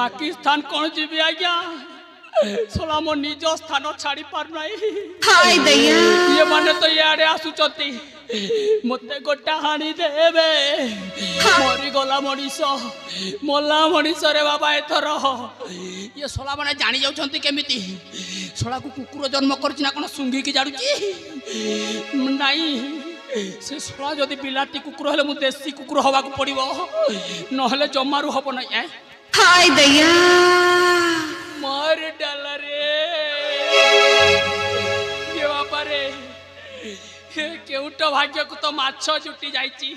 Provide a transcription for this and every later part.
पाकिस्तान कौन जीवी आज्ञा सोला मो निज स्थान छाड़ी पार नहीं हाय दैया ये माने तो याडे आसुचती मते गोटा हाणी देबे मरी गला मनीष मोला मनीष रे बाबा एथर ये सोला माने जानी जाउछंती केमिति सोला को कुकुर जन्म करछि ना कोन सुंगी की जाडुची नाही से सोला जदि बिलाती कुकुर हेले मु देसी कुकुर हवा को पड़िबो नहले जमारू हबो नै हाय दैया मार डाल रे ये बाबा रे केउट भाग्य को तो माछ जुटी जाइची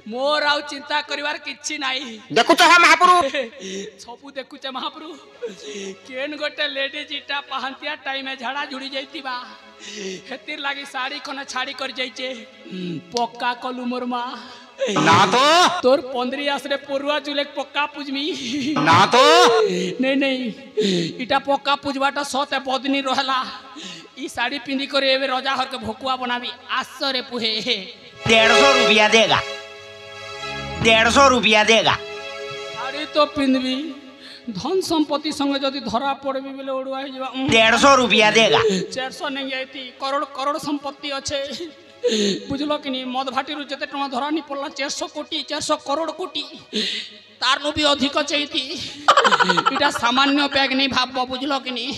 मोर आउ चिंता करिवार किछि नाही देखु तो महाप्रभु सबु देखुचे महाप्रभु केन गोटे लेडी जीटा पहंतिया टाइम में झाड़ा झुड़ी जाइतिबा हेतिर लागी साड़ी खना छाड़ी कर जाइचे पक्का कलु मोर मा ना तो तोर 15 आसरे पुरुआ जुले पक्का पूजमी ना तो नहीं नहीं इटा पक्का पूजबाटा सते बदनी रहला ई साड़ी पिंदी करे एवे रजा हर के भोकुआ बनाबी आसरे पुहे 150 रुपया देगा 150 रुपया देगा साड़ी तो पिंदबी धन संपत्ति संगे जदि धरा पड़बी बेले ओडुआ ही जबा 150 रुपया देगा 400 नहीं आईती करोड़ करोड़ संपत्ति अच्छे बुझल कि नहीं मद भाटी रू जते टमा धरा नहीं पड़ला 400 कोटी 400 करोड़ कोटी तार नु भी अधिक चाहिए इटा सामान्य बैग नहीं भाव बुझल कि नहीं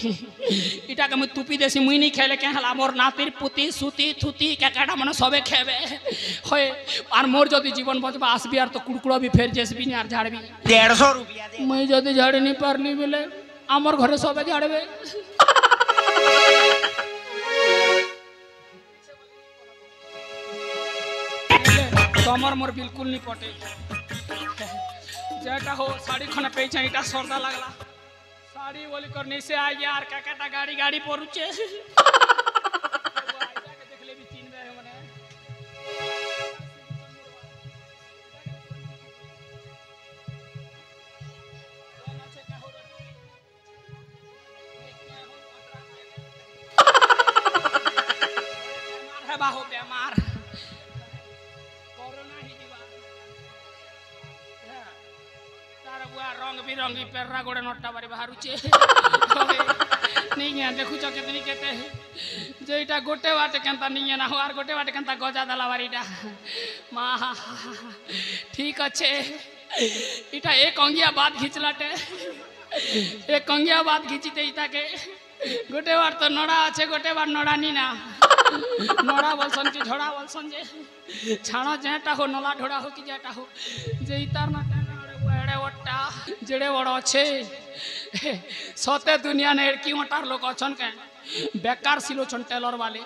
इटा के मैं तुपी देसी मुई नहीं खेले के हला मोर नातिर पुती सुती थुती काकाटा मन सबे खेबे होय आर मोर जदी जीवन बचबा आसबी आर तो कुड़कुड़ा भी फेर जेसबी नहीं आर झाड़बी 150 रुपया दे मैं जदी झाड़ी नहीं पारली बेले आमर घरे सबे झाड़बे तमर मोर बिल्कुल नहीं पटे जेटा हो साड़ी खने पे चाहिटा सरदा लागला साड़ी बोली करने से आ यार काकाटा गाड़ी गाड़ी परुचे देख ले भी तीन बे मने मार है बाहो बेमार रंग बिरंगी पेरा गोड़े नट्टा बारी बाहरुचे नहीं है देखु छ केतनी केते जेटा गोटे बाटे केनता नहीं ना हो आर गोटे बाटे केनता गजा दला बारीटा मा ठीक अच्छे इटा एक अंगिया बात खिचलाटे एक अंगिया बात खिचीते इटा के गोटे बार तो नड़ा अच्छे गोटे बार नड़ा नी ना नड़ा बोलसन की झोड़ा बोलसन जे छाणा जेटा हो नला ढोड़ा हो कि जेटा हो जे इतार ना जेड़े बड़ अच्छे सते दुनिया ने एड़की मटार लोग अच्छन के बेकार सिलो छन टेलर वाले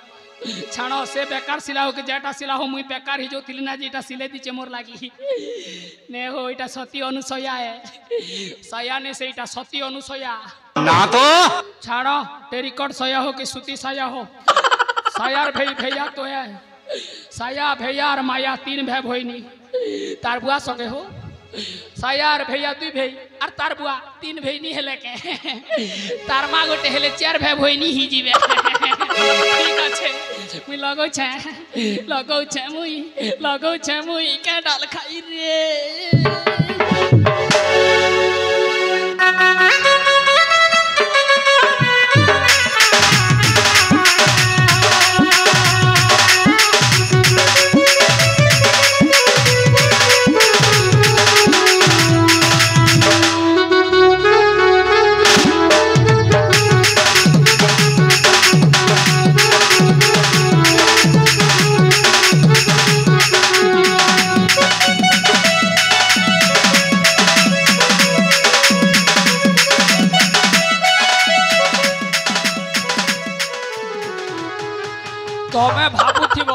छाणो से बेकार सिला हो के जेटा सिला हो मुई बेकार ही जो थिली ना जेटा सिले दीचे मोर लागी ने हो इटा सती अनुसया है सया ने से इटा सती अनुसया ना तो छाणो टेरिकट सया हो कि सूती सया हो सयार भैया तो है सया भैया और माया 3 भै भोइनी तार बुआ सके हो सयार भैया 2 भई और तार बुआ 3 भई नहीं हेले के तार माँ गोटे हेले 4 भै भई नहीं ही जीवे ठीक अच्छे मुई लगौ छे मुई के डाल खाई रे तमें भावुथिब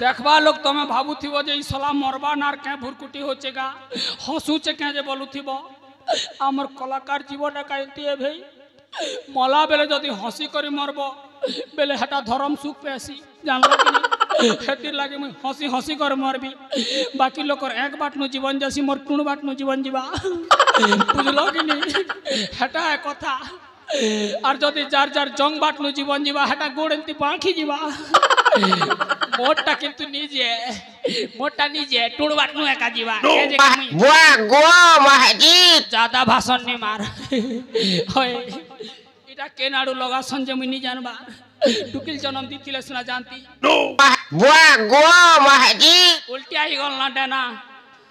देखबा लोग तमें भावुथिब जे ई सला मरबा नार के भुरकुटी होचेगा हंसुचे के जे बोलुथिब आमर कलाकार जीवन काइती है भाई मला बेले जदि हंसी करी मरब बेले हेटा धर्म सुख पेसी जानलो कि नहीं हेतिर लागे मैं हंसी हंसी कर मरबी बाकी लोग एक बाट नु जीवन जैसी मोर टुण बाट नु जीवन जीवा बुझलो कि नहीं हेटा है कथा আর যদি যার যার জং বাটনু জীবন যাবা হেটা গোড় এমতি পাখি যাবা মোটটা কিন্তু নিজে টুড় বাটনু একা যাবা বুয়া গোয়া মহাজিৎ ज्यादा भाषण नहीं मार होय इटा केनाडू लगा संजय मुनि जानबा टुकिल जन्म दिथिले सुना जानती बुआ गोवा महाजिৎ उल्टिया ही गल ना देना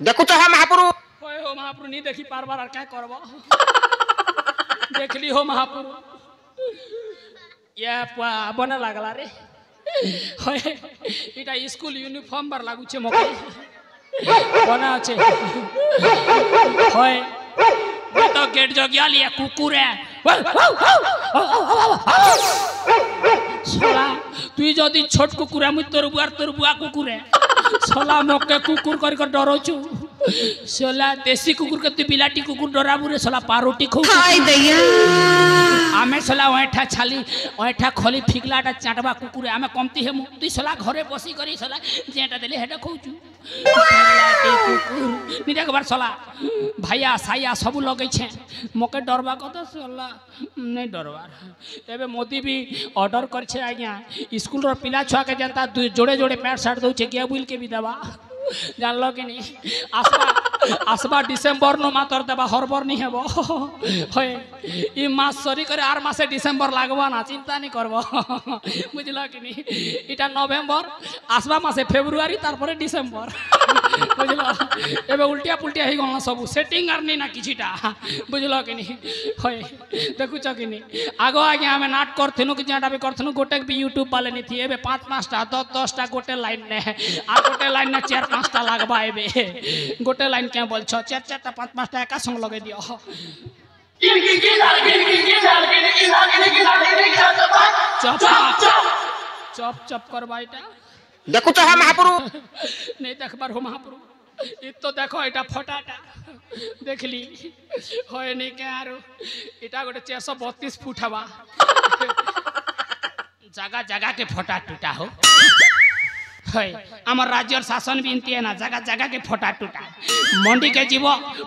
देखु तो हम महापुरु होय हो महापुरु नहीं देखी बार क्या करबो देखली हो महापुरु ये बना लागला रे होय इटा स्कूल यूनिफॉर्म बर लागु छे मके बना আছে হয় तो गेट जगिया लिया कुकुर है सोला तुई जदी छोट कुकुर है मुई तोर बुआ कुकुर है सोला मके कुकुर कर डरोचु सोला देसी कुकुर के तू बिलाटी कुकुर डराबू रे सोला पारोटी खो हाय दैया आमे सोला ओठा छाली ओठा खोली फिगलाटा चाटबा कुकुर आमे कमती हे तुई सोला घरे बसी करी सोला जेटा देले हेटा खौचु बिलाटी कुकुर नि देखबार सोला भाइया साइया सब लगे छे मके डरबा कत सोला नहीं डरबार एबे मोदी भी ऑर्डर कर छे आज्ञा स्कूल रो पिला छुआ के जनता जोड़े जोड़े पैंट शर्ट दउ छे के बुल के भी देबा जानलो कि नहीं आसबा डिसेम्बर नो मातर देबा हरबर नहीं हेबो होय ई मास सरी करे आर मासे डिसेम्बर लागबा ना चिंता नहीं करबो बुझलो कि नहीं इटा नवेम्बर आसबा मासे फेब्रुआरी तार परे डिसेम्बर बुझलो एबे उल्टिया पुल्टिया ही गला सब सेटिंग आर नहीं ना किछिटा बुझलो कि नहीं होय देखु छ कि नहीं आगो आगे हमें नाट करथनु कि जेटा भी करथनु गोटे भी यूट्यूब वाले नहीं थी एबे 5-5 टा 10-10 टा गोटे लाइन ने आ गोटे लाइन ने 4-5 टा लागबा एबे गोटे लाइन क्या बोल छ 4-4 टा 5-5 टा एका संग लगे दियो चप करबा इटा देखु तो हम महापुरु नहीं देखबार हो महापुरु इ तो देखो इटा फटाटा देखली होय नहीं के आरो इटा गोटे 432 फुट हवा जगह जगह के फटा टूटा हो आम राज्य शासन भी इनती है ना जगह जगह के फटा टूटा मंडी के जीव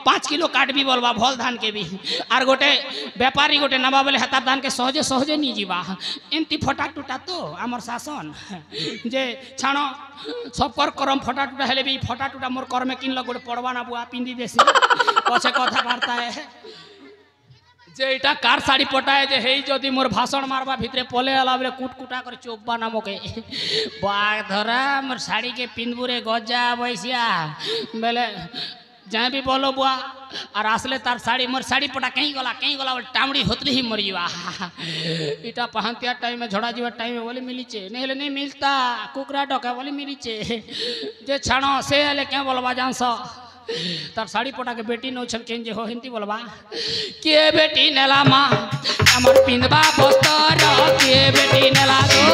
5 किलो काट भी बोलबा भल धान के भी आर गोटे व्यापारी गोटे नबा बोले हतार धान के सहजे सहजे नहीं जीवा इनती फटा टूटा तो आम शासन जे छाण सबकर करम फटा टूटा हेले भी फटा टूटा मोर कर में किन गोटे पड़वा ना बुआ पिंदी देसी पछे कथा बार्ता है जे इटा कार साड़ी पटाए जे हे जदि मोर भाषण मारबा भितरे पले आला बेले कुटकुटा कर चोपबा नामके बाग धरा मोर साड़ी के पिंदबुरे गजा बैसिया बेले जहाँ भी बोलो बुआ और आसले तार साड़ी मोर साड़ी पटा कहीं गला बोले टामड़ी होतली ही मरिवा इटा पहनतिया टाइम में झोड़ा जीवा टाइम में बोले मिलीचे नहीं हेले नहीं मिलता कुकरा डका बोले मिलीचे जे छाणो से हेले क्या बोलबा जानस तार साड़ी पटा के बेटी नौ छन केन जे हो हिंदी बोलबा के बेटी नेला माँ हमर पिंदबा बस्तर के बेटी नेला गो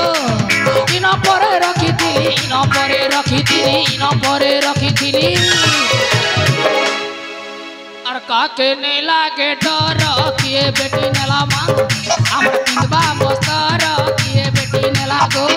इनो परे रखी थी और काके नेला के डर के बेटी नेला माँ हमर पिंदबा बस्तर के बेटी नेला गो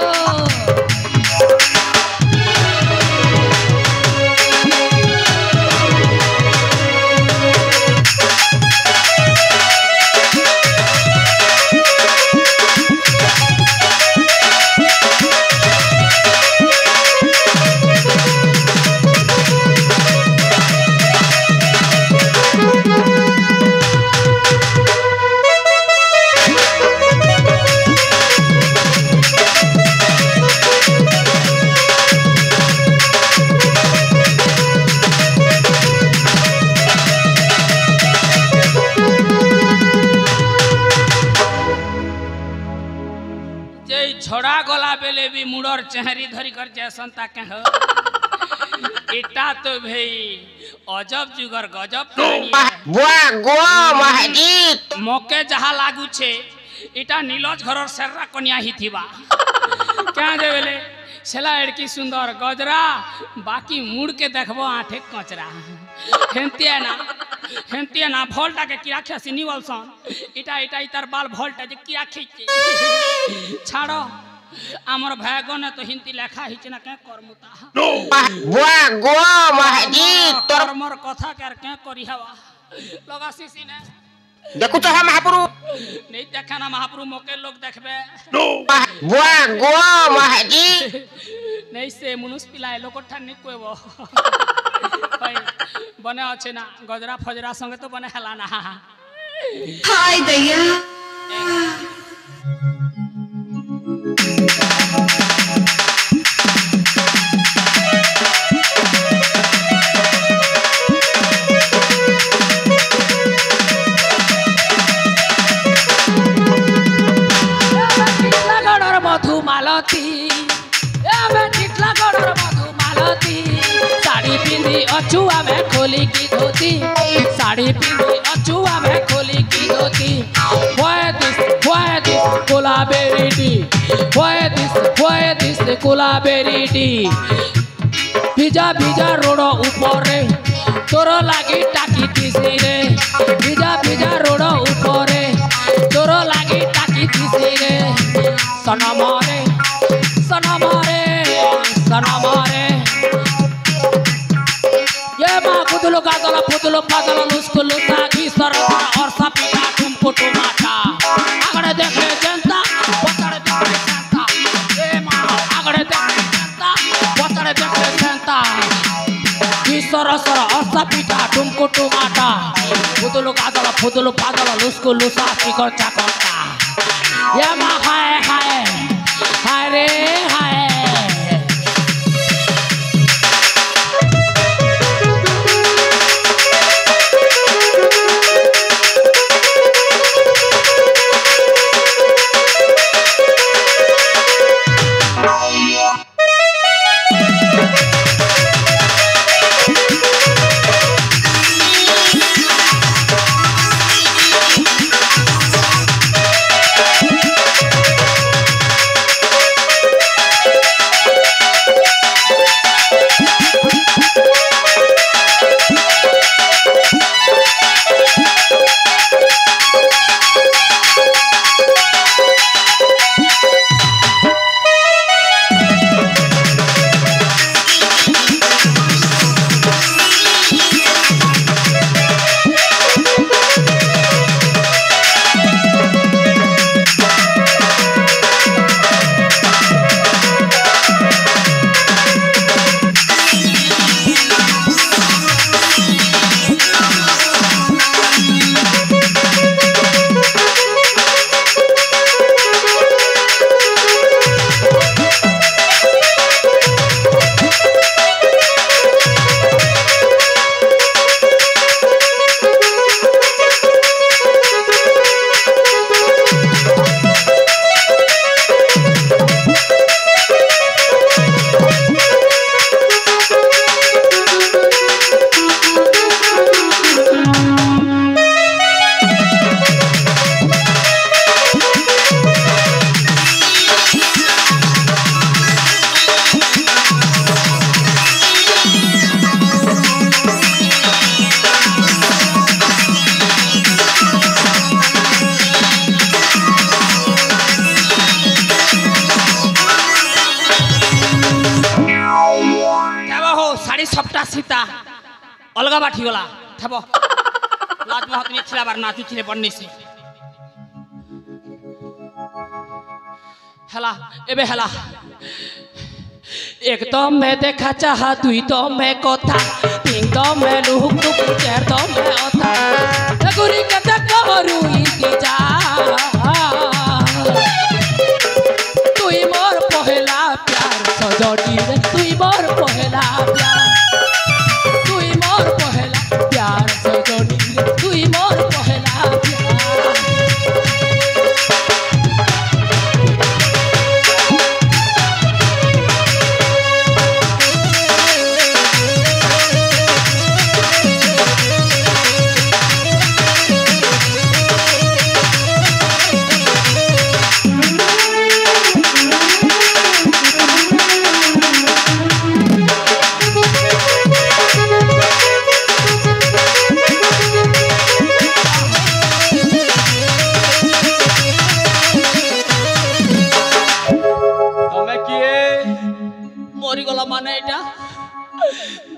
झोड़ा गला बेले भी मुड़र चेहरी धरी कर जैसन ताके हो इटा तो भाई अजब जुगर गजब बुआ गोवा महाजिৎ मके जहा लागू छे इटा नीलज घरर सेर्रा कन्या ही थीबा क्या जे बेले सेला एड़की सुंदर गजरा बाकी मुड़ के देखबो आठे कचरा हेंतिया ना भोल्टा के किरा खसी निवलसन इटा इतार बाल भोल्टा जे किरा खीचे छाड़ो आमर भागो ने तो हिंदी लेखा हिच ना के करमुता बुआ गोवा महाजिৎ तोर मोर कथा कर के करी हवा लगा सीसी ने দেখুছ হে মহাপুরু नहीं देखा ना महाप्रभु मोके लोग देखबे বুয়া গো মহাজিৎ नहीं से मुनुस पिलाए लोग ठान नहीं कोई वो भाई बने अच्छे ना गजरा फजरा संगे तो बने हला ना हाय दैया मधुमालती मधुमालती साड़ी पिंदी अचुआ में खोली की धोती साड़ी पिंदी अचुआ में खोली की धोती कोलाबेरीटी कोलाबेरीटी भिजा भिजा रोड ऊपर तोर लगी टाकी तीसी रे भिजा भिजा रोड ऊपर तोर लगी टाकी तीसी रे सनमरे सनमरे सनमरे ये माँ कुदलो कादला पुदलो पादला लुस्को लुसा की सरफरा और सपीटा तुमको टमाटा आगड़े देखे जनता बतड़े देखे जनता ये माँ आगड़े देखे जनता बतड़े देखे जनता की सरसर और सपीटा तुमको टमाटा पुदलो कादला पुदलो पादला लुस्को लुसा की कर चाकरता ये माँ हाय हाय हाय रे हाय अलगा बाठी गला थबो लाज में हतनी खिला बार नाचू थिले बनने से हला एबे हला एक तो मैं देखा चाहा दुई तो मैं कोथा तीन तो मैं लुक लुक चार तो मैं ओथा गुरी के तक करू इंतजार तुई मोर पहला प्यार सजोटी रे तुई मोर पहला प्यार प्यार सजोनी तुई मोर पहला प्यार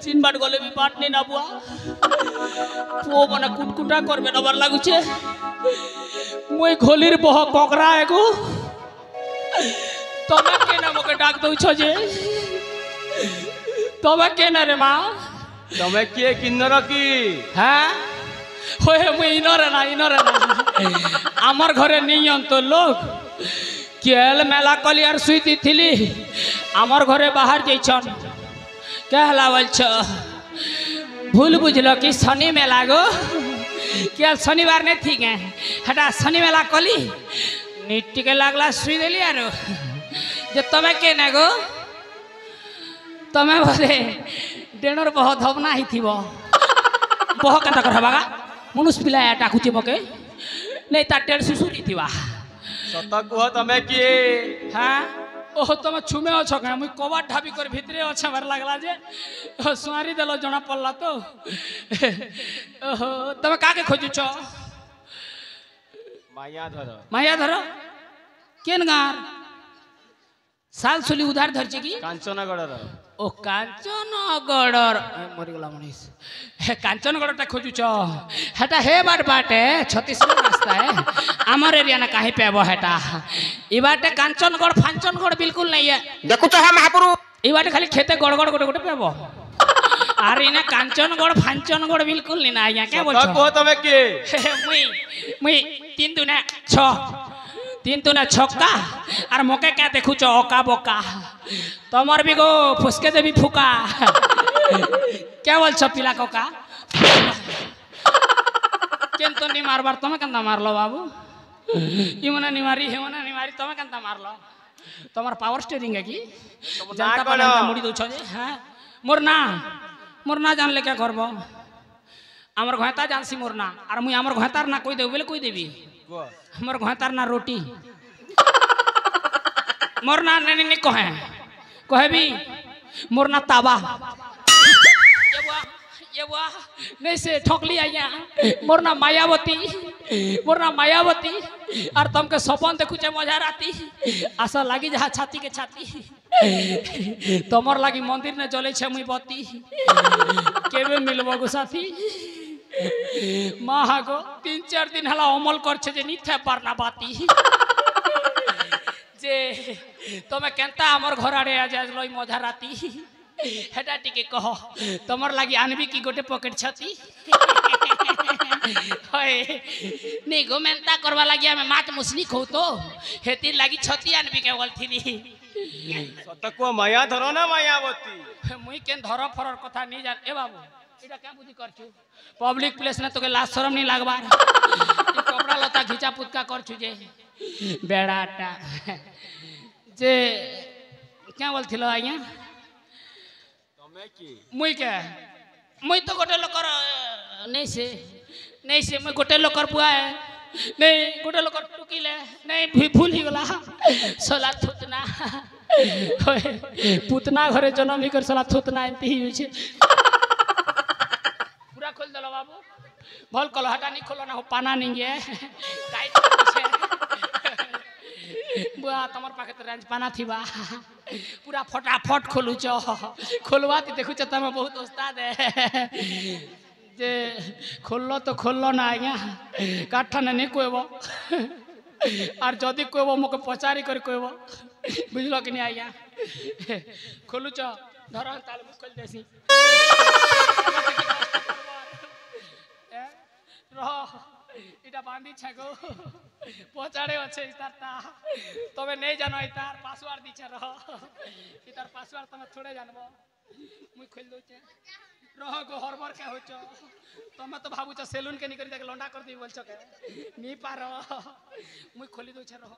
চিন বাট গলে বি বাট নেই না বুয়া পুও মানে কুটকুটা করবে নবার লাগুছে মুই ঘলির বহ ককরা এগু তবে কেন আমাকে ডাক দউছ যে তবে কেন রে মা তুমি কে কিন্নর কি হ্যাঁ হয়ে মুই ইনরে না আমার ঘরে নিয়ন তো লোক কেল মেলা কলি আর শুইতি থিলি আমার ঘরে বাহার যাইছন কেহলা বলছ ভুল বুঝল কি শনি মেলা গো কেল শনিবার ने ठीक है हटा शनि मेला कली नीट के लागला শুই দেলি আর যে তুমি কে না গো তুমি বলে ডেণর বহ ধবনা হইথিব বহ কেনতা কর বাগা মনুষ পিলা ডাকুছি মকে নেই তার টের শিশুরি থিবা সত কুহ তুমি কি হ্যাঁ ওহ তুমি ছুমে অছ কেন মুই কবাট ঢাবি করে ভিতরে অছ আমার লাগলা যে সুয়ারি দেল জনা পড়লা তো ওহ তুমি কাকে খোঁজুছ মাইয়া ধর কেন গাঁর সাল সুলি উধার ধরছে কি কাঞ্চনগড়র ও কাঞ্চনগড়র মরিগলা মনীষ হে কাঞ্চনগড়টা খোঁজুছ হেটা হে বাটে ছত্তিশগড় রাস্তা है আমার एरिया ना काहे पे वो हेटा ई बाटे कांचनगढ़ फांचनगढ़ बिल्कुल नहीं है देखु तो है महापुरु ई बाटे खाली खेते गड़गड़ गोटे गोटे पेबो আর ইনা কাঞ্চনগড় ফাঞ্চনগড় বিলকুল নি না ইয়া কে বলছো কুহ তুমি কি মুই 3 দুনা 6 3 দুনা ছক্কা আর মকে কে দেখুছ অকা বকা তোমার বি গো ফুসকে দেবি ফুকা কে বলছো পিলা কোকা কেনতো নি মারবার তুমি কেনতা মারলো বাবু ইমনা নি মারি হেমনা নি মারি তুমি কেনতা মারলো তোমার পাওয়ার স্টিয়ারিং है কি জানতা পানা মুড়ি দউছ যে হ্যাঁ মোর না জানলে কে করব আমার ঘয়তা জানছি মোর না আর মুই আমার ঘয়তার না কই দেব বলে কই দেবি আমার ঘয়তার না रोटी मोर ना नहीं कहे मोर ना ताबा ये बुआ नहीं से ठोकली आइया मोर ना मायावती और तुमके सपन देखुचे मजा राती आशा लगी जहाँ छाती के छाती तमर लगी मंदिर ने जले छे मुई बत्ती केबे मिलबो गो साथी माँ गो 3-4 दिन हला अमल करछे जे निथे पारना बाती जे तमे केनता हमर घर आड़े आ जाय लई मजा राती हेटा टिके कह तमर लागी आनबी की गोटे पॉकेट छती होय नी गो मेनता करवा लागी हमें मात मुसली खो तो हेती लागी छती आनबी के बोलथिनी सत कुह माया धरो ना मायावती मुई केन धर फरर कथा नहीं जान ए बाबू एटा क्या बुद्धि करछु पब्लिक प्लेस ने तोके लाज शरम नहीं लागबार कपड़ा लता घिचा पुतका करछु जे बेड़ाटा जे क्या बोलथिलो आइया तमे की मुई तो गोटे लोकर नहीं से मैं गोटे लोकर बुआ है नहीं गोटे लोकर टुकीले नहीं भूल ही गला सोला थुतना पुतना घरे जन्म ही कर सोला थुतना एमती ही होइछे पूरा खोल दलो बाबू भल कल हटा नहीं खोलो ना हो पाना नहीं है टाइट छे बुआ तमर पाखे तो रेंज पाना थीबा पूरा फटाफट खोलू छ खोलवाती देखु छ तमे बहुत उस्ताद है जे खोललो तो खोललो ना आज्ञा काठा नहीं कहबो और जदि कहबो मके पचारी कर कहबो बुझलो कि नहीं आज्ञा खोलू छ धर ताल खोल देसी रह इटा बांधी छगो पचाड़े अच्छे इतारता तबे नहीं जानो इतार पासवर्ड दीछे रह इतार पासवर्ड तमे थोड़े जानबो मुई खोल दो छे रह गो हरबर के होचो तमे तो भाबू छ सेलून के निकरी देख लंडा कर दी बोल छ के नी पारो मुई खोली दो छे रह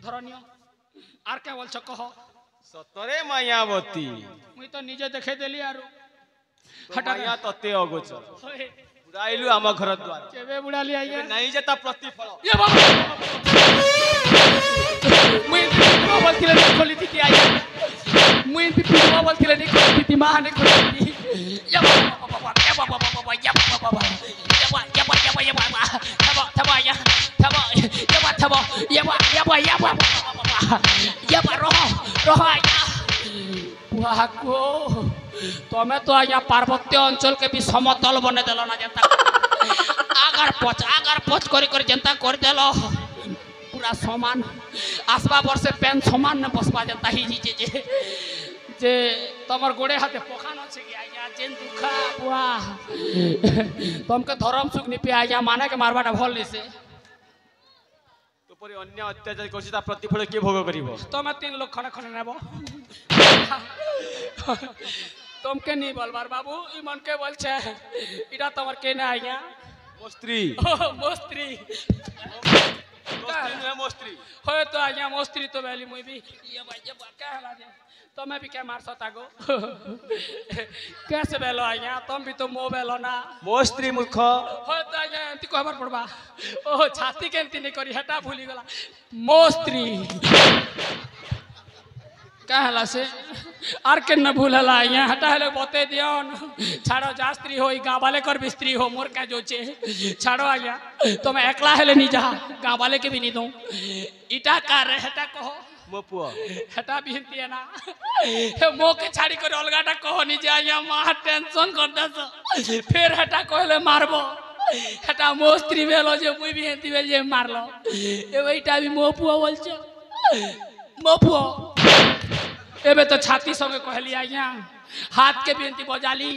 धरनियो आर के बोल छ कह सतरे मायावती मुई तो निजे देखे देली आरो हटा या तते अगोचर बुढ़ाइलु आम घर द्वार केबे बुढ़ाली आइया नहीं जेता प्रतिफल ये बाबा मुई बोलतिले नहीं खोली थी आइया मुई भी बोलतिले नहीं खोली थी मां ने खोली थी ये बाबा ये बाबा ये बाबा ये बाबा थबा या थबा ये बाबा रोह आया बुआ को तमें तो आज्ञा पार्वत्य अंचल के भी समतल बने देलो ना जनता आगर पच कर जनता कर देलो पूरा समान आसबा वर्षे पेन समान न बसबा जनता ही जी जे तमर गोड़े हाथे पोखान अच्छे कि आज्ञा जेन दुखा बुआ तुमके धर्म सुख नि पे आज्ञा माने के मारबाटा भल नि से तो परि अन्य अत्याचार करछि ता प्रतिफल के भोग करिवो तमे 3 लोग खने खने नेबो तुमके नहीं बोलबार बाबू ई मन के बोल छे इडा तमर के ना आज्ञा मोस्त्री मोस्त्री है मोस्त्री होय तो आज्ञा मोस्त्री तो बेली मुई भी ये भाई ये क्या हला दे तो मैं भी क्या मार सकता गो कैसे बेलो आज्ञा तुम भी तो मो बेलो ना मोस्त्री मूर्ख होय तो आज्ञा एंती कहबार पड़बा ओ छाती के एंती नहीं करी हटा भूली गला मोस्त्री क्या हला से आर के न भूलला आज्ञा हटा हेले बते दियोन छाड़ो जास्त्री हो गाँव वाले कर भी स्त्री हो मोर क्या जोचे छाड़ो आज्ञा तो मैं एकला हेले नहीं जा गाँव वाले के भी नहीं दूं इटा का रे हटा कहो मो पुआ हटा भी हिंती है ना मो के छाड़ी कर अलगाटा कहो नहीं जा आज्ञा मां टेंशन कर दस फिर हटा कहले मारबो हटा मो स्त्री बेलो जे मुई भी हिंती बेल जे मारलो ए बेटा भी मो पुआ बोल छ मो पुआ एबे तो छाती संगे कहली आज्ञा हाथ के बेंती बजाली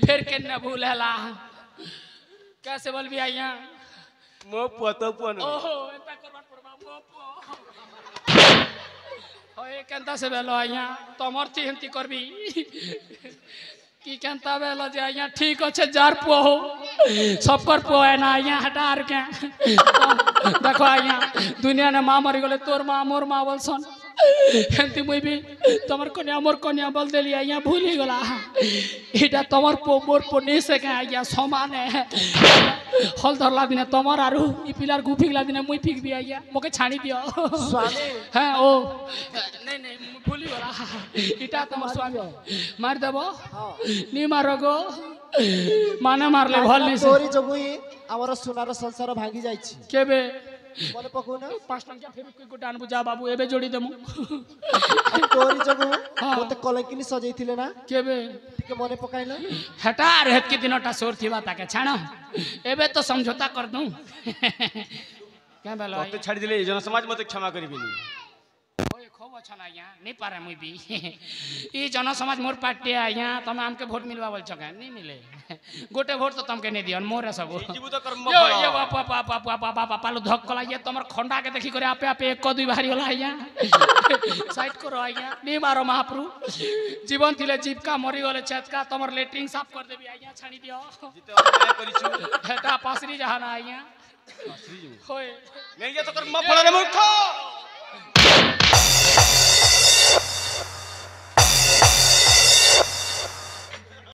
फिर के न भूलला कैसे बोलबी आज्ञा मो पुआ तो पुआ न ओहो एता करबा पड़बा मो पुआ होए केंता से बेलो आज्ञा तमर थी हिंती करबी की केंता बेलो जे आज्ञा ठीक अच्छे जार पुआ हो सबकर पुआ है ना आज्ञा हटार के देखो आज्ञा दुनिया ने मां मरी गले तोर मां मोर मां बोलसन एंती मुई भी तमर कन्या मोर कन्या बोल देली आज्ञा भूली गला इटा तमर पो मोर पो नहीं सके आज्ञा समान है हल धरला दिने तमर आरु ई पिलार गु फिगला दिने मुई फिक भी आज्ञा मोके छाणी दियो स्वामी हां ओ नहीं भूली गला इटा तमर स्वामी मार देबो नी मारो गो माने मारले भल नहीं तोरी जगुई हमर सोनार संसार भांगी जाईछि केबे मने पकौ ना 5 टंकिया फेर कोई गोटा आनबु जा बाबू एबे जोड़ी देमु तोरी जगु मते कलंकिनी सजैथिले ना केबे ठीक मने पकाइला हटा रहत के दिनटा सोर थिबा ताके छाण एबे तो समझौता कर दूं क्या बेलो तते छाड़ी दिले जन समाज मते क्षमा करिबिनी ओए खूब अच्छा ना आज्ञा नहीं पारे मुई भी ई जन समाज मोर पार्टी आज्ञा तमे हमके वोट मिलवा बोल छके नहीं मिले गोटे वोट तो तमके नहीं दियन मोरे सब जीवु तो कर्म यो ये बापा पालू धक कला ये तमर खंडा के देखी करे आपे आपे एक दुई बाहरी होला आज्ञा साइड करो आज्ञा नहीं मारो महाप्रभु जीवन थिले जीवका मरी गले चेतका तमर लेटरिंग साफ कर देबी आज्ञा छाड़ी दियो जिते अन्याय करिछु हेटा पासरी जहाना आज्ञा होय नहीं ये तो कर्म फल रे मूर्ख